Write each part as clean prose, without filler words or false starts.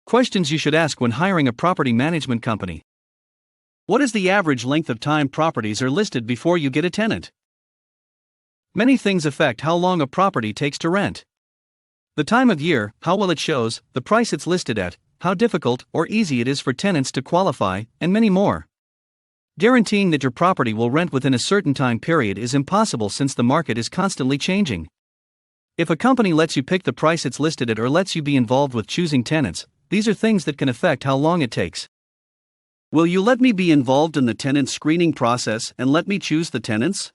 Questions you should ask when hiring a property management company. What is the average length of time properties are listed before you get a tenant? Many things affect how long a property takes to rent. The time of year, how well it shows, the price it's listed at, how difficult or easy it is for tenants to qualify, and many more. Guaranteeing that your property will rent within a certain time period is impossible since the market is constantly changing. If a company lets you pick the price it's listed at or lets you be involved with choosing tenants, these are things that can affect how long it takes. Will you let me be involved in the tenant screening process and let me choose the tenants?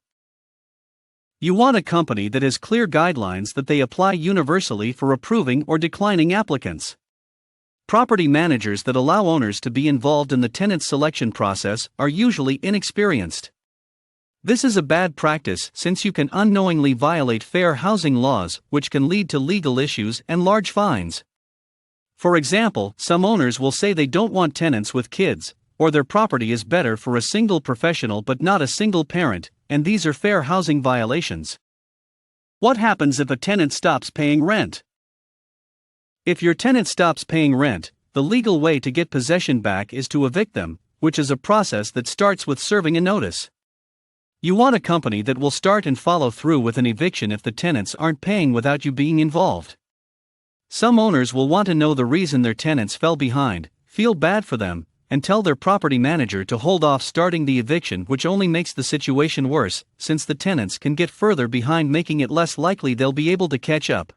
You want a company that has clear guidelines that they apply universally for approving or declining applicants. Property managers that allow owners to be involved in the tenant selection process are usually inexperienced. This is a bad practice since you can unknowingly violate fair housing laws, which can lead to legal issues and large fines. For example, some owners will say they don't want tenants with kids, or their property is better for a single professional but not a single parent, and these are fair housing violations. What happens if a tenant stops paying rent? If your tenant stops paying rent, the legal way to get possession back is to evict them, which is a process that starts with serving a notice. You want a company that will start and follow through with an eviction if the tenants aren't paying without you being involved. Some owners will want to know the reason their tenants fell behind, feel bad for them, and tell their property manager to hold off starting the eviction, which only makes the situation worse, since the tenants can get further behind, making it less likely they'll be able to catch up.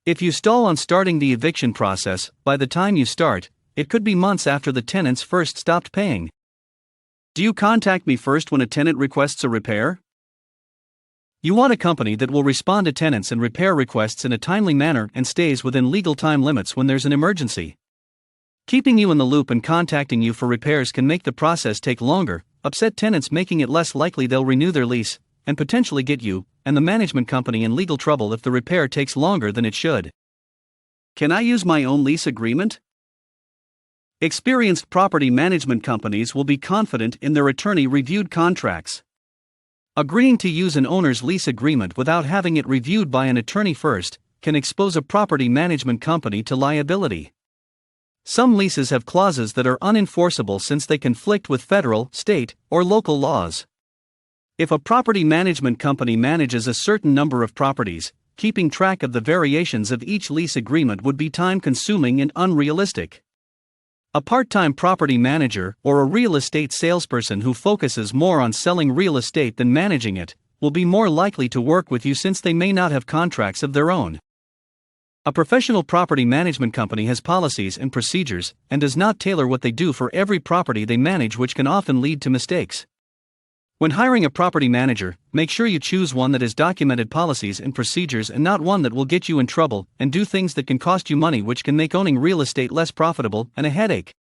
If you stall on starting the eviction process, by the time you start, it could be months after the tenants first stopped paying. Do you contact me first when a tenant requests a repair? You want a company that will respond to tenants and repair requests in a timely manner and stays within legal time limits when there's an emergency. Keeping you in the loop and contacting you for repairs can make the process take longer, upset tenants, making it less likely they'll renew their lease, and potentially get you and the management company in legal trouble if the repair takes longer than it should. Can I use my own lease agreement? Experienced property management companies will be confident in their attorney-reviewed contracts. Agreeing to use an owner's lease agreement without having it reviewed by an attorney first can expose a property management company to liability. Some leases have clauses that are unenforceable since they conflict with federal, state, or local laws. If a property management company manages a certain number of properties, keeping track of the variations of each lease agreement would be time-consuming and unrealistic. A part-time property manager or a real estate salesperson who focuses more on selling real estate than managing it will be more likely to work with you since they may not have contracts of their own. A professional property management company has policies and procedures and does not tailor what they do for every property they manage, which can often lead to mistakes. When hiring a property manager, make sure you choose one that has documented policies and procedures and not one that will get you in trouble and do things that can cost you money, which can make owning real estate less profitable and a headache.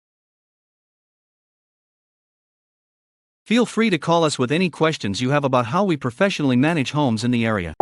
Feel free to call us with any questions you have about how we professionally manage homes in the area.